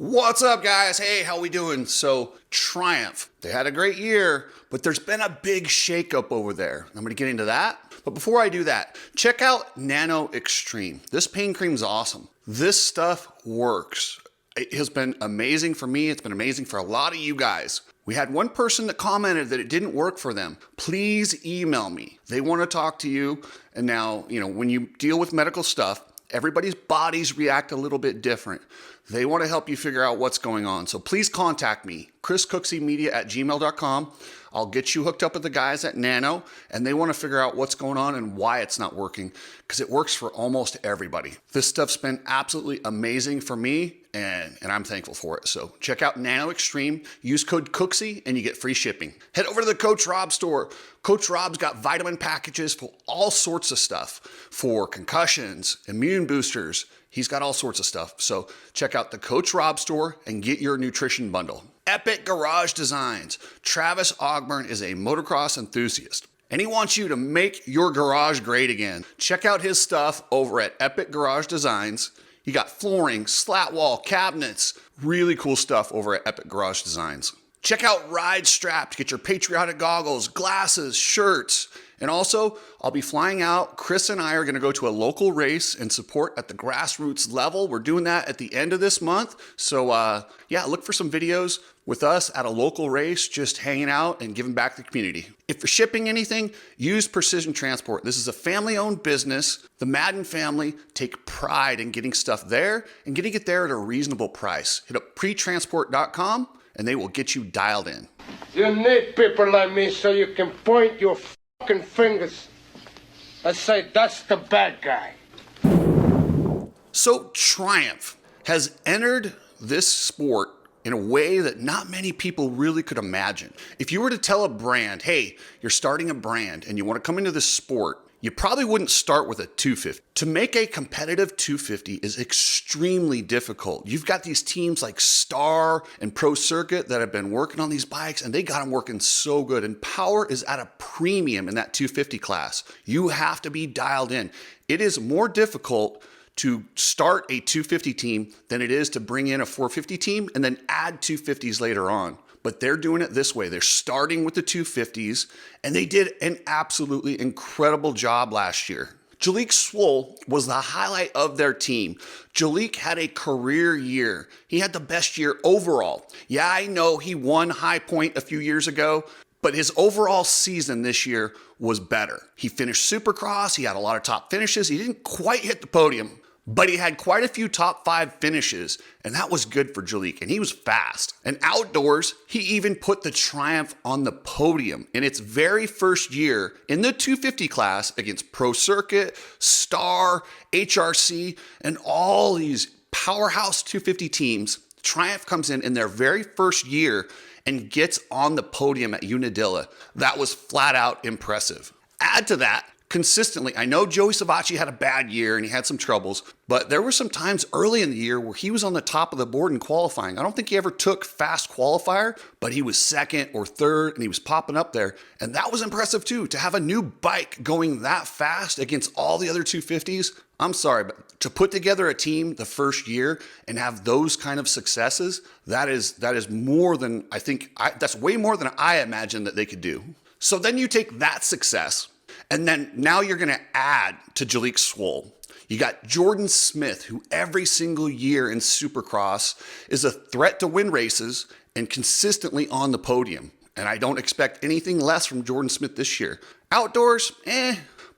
What's up, guys? Hey, how we doing? So, Triumph, they had a great year, but there's been a big shakeup over there. I'm going to get into that. But before I do that, check out Nano Extreme. This pain cream is awesome. This stuff works. It has been amazing for me. It's been amazing for a lot of you guys. We had one person that commented that it didn't work for them. Please email me. They want to talk to you. And now, when you deal with medical stuff, everybody's bodies react a little bit different. They want to help you figure out what's going on. So please contact me, chriscookseymedia@gmail.com. I'll get you hooked up with the guys at Nano, and they want to figure out what's going on and why it's not working, because it works for almost everybody. This stuff's been absolutely amazing for me, and I'm thankful for it. So check out Nano Extreme, use code Cooksey, and you get free shipping. Head over to the Coach Rob store. Coach Rob's got vitamin packages for all sorts of stuff, for concussions, immune boosters. He's got all sorts of stuff. So check out the Coach Rob store and get your nutrition bundle. Epic Garage Designs. Travis Ogburn is a motocross enthusiast, and he wants you to make your garage great again. Check out his stuff over at Epic Garage Designs. You got flooring, slat wall, cabinets, really cool stuff over at Epic Garage Designs. Check out Ride Strap to get your patriotic goggles, glasses, shirts. And also, I'll be flying out. Chris and I are going to go to a local race and support at the grassroots level. We're doing that at the end of this month. So look for some videos with us at a local race, just hanging out and giving back to the community. If you're shipping anything, use Precision Transport. This is a family-owned business. The Madden family take pride in getting stuff there and getting it there at a reasonable price. Hit up pretransport.com and they will get you dialed in. You need people like me so you can point your fucking fingers and say, that's the bad guy. So Triumph has entered this sport in a way that not many people really could imagine. If you were to tell a brand, hey, you're starting a brand and you want to come into this sport, you probably wouldn't start with a 250. To make a competitive 250 is extremely difficult. You've got these teams like Star and Pro Circuit that have been working on these bikes, and they got them working so good. And power is at a premium in that 250 class. You have to be dialed in. It is more difficult to start a 250 team than it is to bring in a 450 team and then add 250s later on. But they're doing it this way. They're starting with the 250s, and they did an absolutely incredible job last year. Jalek Swoll was the highlight of their team. Jalek had a career year. He had the best year overall. Yeah, I know he won High Point a few years ago, but his overall season this year was better. He finished Supercross. He had a lot of top finishes. He didn't quite hit the podium, but he had quite a few top 5 finishes, and that was good for Jalek, and he was fast. And outdoors, he even put the Triumph on the podium in its very first year in the 250 class against Pro Circuit, Star, HRC, and all these powerhouse 250 teams. Triumph comes in their very first year and gets on the podium at Unadilla. That was flat out impressive. Add to that, consistently, I know Joey Savacci had a bad year and he had some troubles, but there were some times early in the year where he was on the top of the board in qualifying. I don't think he ever took fast qualifier, but he was second or third and he was popping up there. And that was impressive too, to have a new bike going that fast against all the other 250s. I'm sorry, but to put together a team the first year and have those kind of successes, that is more than that's way more than I imagined that they could do. So then you take that success, and then now you're going to add to Jalek Swoll. You got Jordan Smith, who every single year in Supercross is a threat to win races and consistently on the podium. And I don't expect anything less from Jordan Smith this year. Outdoors,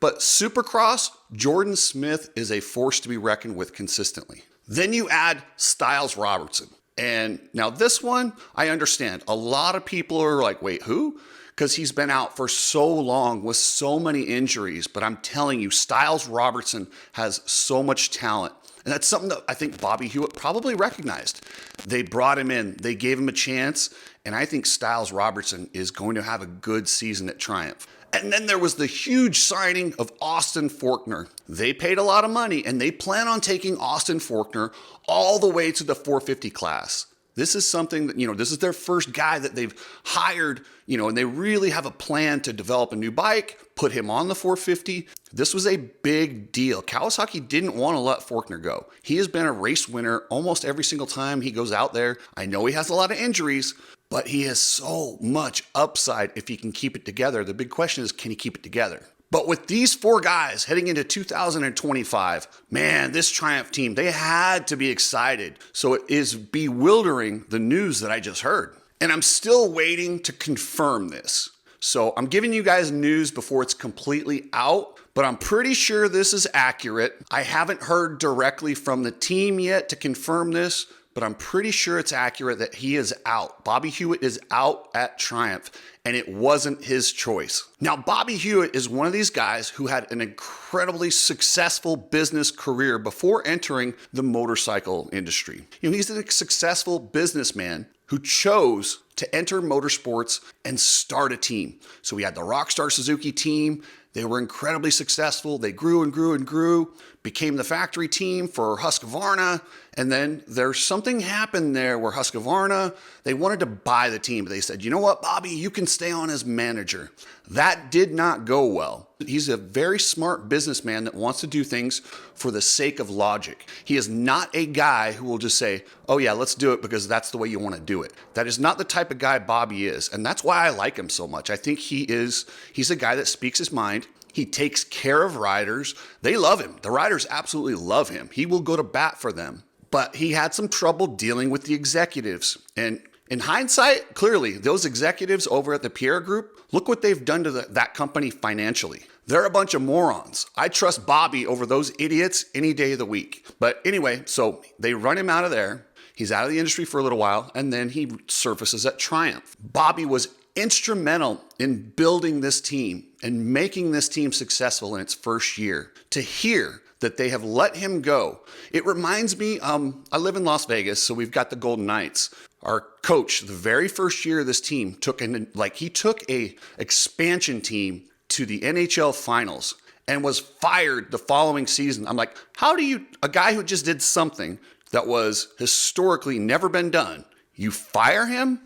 but Supercross, Jordan Smith is a force to be reckoned with consistently. Then you add Styles Robertson. And now this one, I understand. A lot of people are like, wait, who? Because he's been out for so long with so many injuries. But I'm telling you, Styles Robertson has so much talent. And that's something that I think Bobby Hewitt probably recognized. They brought him in, they gave him a chance, and I think Styles Robertson is going to have a good season at Triumph. And then there was the huge signing of Austin Faulkner. They paid a lot of money, and they plan on taking Austin Faulkner all the way to the 450 class. This is something that, this is their first guy that they've hired, and they really have a plan to develop a new bike, put him on the 450. This was a big deal. Kawasaki didn't want to let Forkner go. He has been a race winner almost every single time he goes out there. I know he has a lot of injuries, but he has so much upside if he can keep it together. The big question is, can he keep it together? But with these 4 guys heading into 2025, man, this Triumph team, they had to be excited. So it is bewildering, the news that I just heard. And I'm still waiting to confirm this. So I'm giving you guys news before it's completely out, but I'm pretty sure this is accurate. I haven't heard directly from the team yet to confirm this, but I'm pretty sure it's accurate that he is out. Bobby Hewitt is out at Triumph, and it wasn't his choice. Now, Bobby Hewitt is one of these guys who had an incredibly successful business career before entering the motorcycle industry. He's a successful businessman who chose to enter motorsports and start a team. So we had the Rockstar Suzuki team. They were incredibly successful. They grew and grew and grew, became the factory team for Husqvarna. And then there's something happened there where Husqvarna, they wanted to buy the team. They said, you know what, Bobby, you can stay on as manager. That did not go well. He's a very smart businessman that wants to do things for the sake of logic. He is not a guy who will just say, oh yeah, let's do it because that's the way you want to do it. That is not the type of guy Bobby is. And that's why I like him so much. I think he's a guy that speaks his mind. He takes care of riders. They love him. The riders absolutely love him. He will go to bat for them. But he had some trouble dealing with the executives. And in hindsight, clearly, those executives over at the Pierre Group, look what they've done to that company financially. They're a bunch of morons. I trust Bobby over those idiots any day of the week. But anyway, so they run him out of there. He's out of the industry for a little while, and then he surfaces at Triumph. Bobby was instrumental in building this team and making this team successful in its first year. To hear that they have let him go, it reminds me, I live in Las Vegas, so we've got the Golden Knights. Our coach, the very first year of this team, took a expansion team to the NHL finals and was fired the following season. I'm like, a guy who just did something that was historically never been done, you fire him?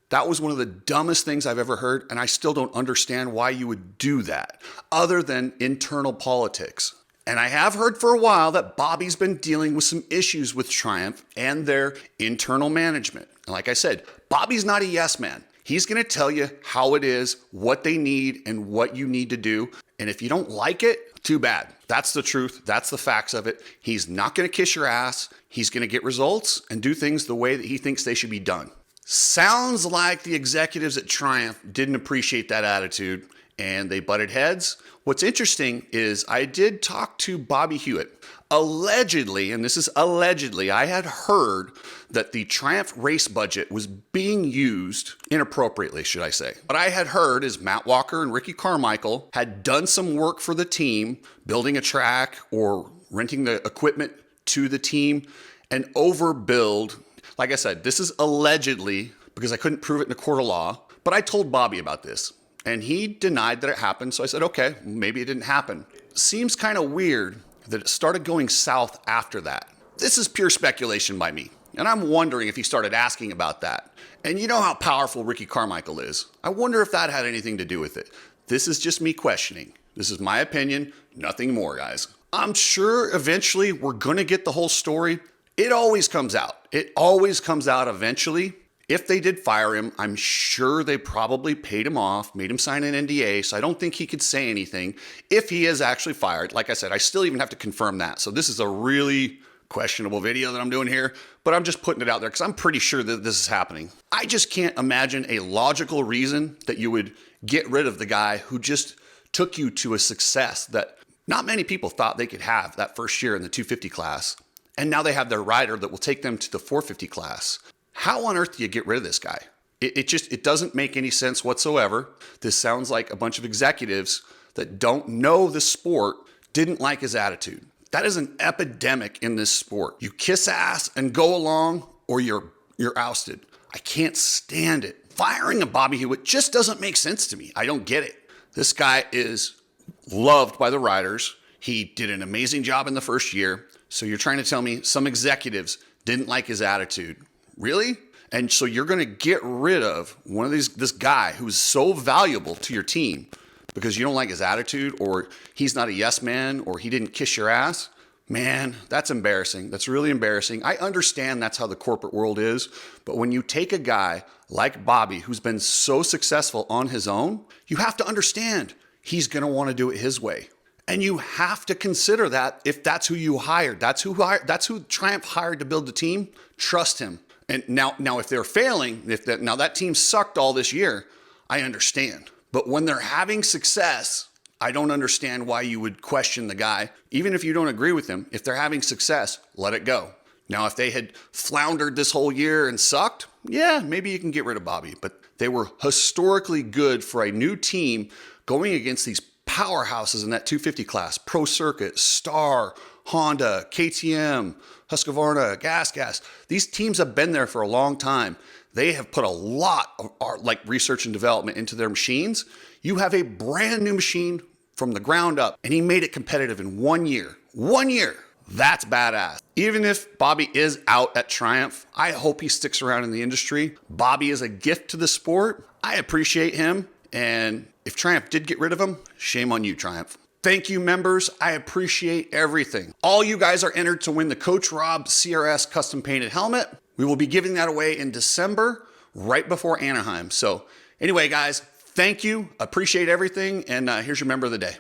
That was one of the dumbest things I've ever heard, and I still don't understand why you would do that, other than internal politics. And I have heard for a while that Bobby's been dealing with some issues with Triumph and their internal management. And like I said, Bobby's not a yes man. He's going to tell you how it is, what they need, and what you need to do. And if you don't like it, too bad. That's the truth. That's the facts of it. He's not going to kiss your ass. He's going to get results and do things the way that he thinks they should be done. Sounds like the executives at Triumph didn't appreciate that attitude and they butted heads. What's interesting is I did talk to Bobby Hewitt. Allegedly, and this is allegedly, I had heard that the Triumph race budget was being used inappropriately, should I say. What I had heard is Matt Walker and Ricky Carmichael had done some work for the team, building a track or renting the equipment to the team and overbilled. Like I said, this is allegedly because I couldn't prove it in a court of law, but I told Bobby about this and he denied that it happened. So I said, okay, maybe it didn't happen. Seems kind of weird that it started going south after that. This is pure speculation by me. And I'm wondering if he started asking about that. And you know how powerful Ricky Carmichael is. I wonder if that had anything to do with it. This is just me questioning. This is my opinion, nothing more, guys. I'm sure eventually we're going to get the whole story. It always comes out. It always comes out eventually. If they did fire him, I'm sure they probably paid him off, made him sign an NDA, so I don't think he could say anything if he is actually fired. Like I said, I still even have to confirm that. So this is a really questionable video that I'm doing here, but I'm just putting it out there because I'm pretty sure that this is happening. I just can't imagine a logical reason that you would get rid of the guy who just took you to a success that not many people thought they could have that first year in the 250 class. And now they have their rider that will take them to the 450 class. How on earth do you get rid of this guy? It doesn't make any sense whatsoever. This sounds like a bunch of executives that don't know the sport didn't like his attitude. That is an epidemic in this sport. You kiss ass and go along or you're ousted. I can't stand it. Firing a Bobby Hewitt just doesn't make sense to me. I don't get it. This guy is loved by the riders. He did an amazing job in the first year. So you're trying to tell me some executives didn't like his attitude. Really? And so you're going to get rid of this guy who's so valuable to your team because you don't like his attitude, or he's not a yes man, or he didn't kiss your ass? Man, that's embarrassing. That's really embarrassing. I understand that's how the corporate world is, but when you take a guy like Bobby, who's been so successful on his own, you have to understand he's going to want to do it his way. And you have to consider that if that's who you hired. That's who Triumph hired to build the team. Trust him. And now if they're failing, now that team sucked all this year, I understand. But when they're having success, I don't understand why you would question the guy. Even if you don't agree with him, if they're having success, let it go. Now, if they had floundered this whole year and sucked, yeah, maybe you can get rid of Bobby. But they were historically good for a new team going against these powerhouses in that 250 class: Pro Circuit, Star, Honda, KTM, Husqvarna, Gas. These teams have been there for a long time. They have put a lot of research and development into their machines. You have a brand new machine from the ground up, and he made it competitive in 1 year. 1 year. That's badass. Even if Bobby is out at Triumph, I hope he sticks around in the industry. Bobby is a gift to the sport. I appreciate him. And if Triumph did get rid of him, shame on you, Triumph. Thank you, members. I appreciate everything. All you guys are entered to win the Coach Rob CRS custom painted helmet. We will be giving that away in December, right before Anaheim. So anyway, guys, thank you. Appreciate everything. And here's your member of the day.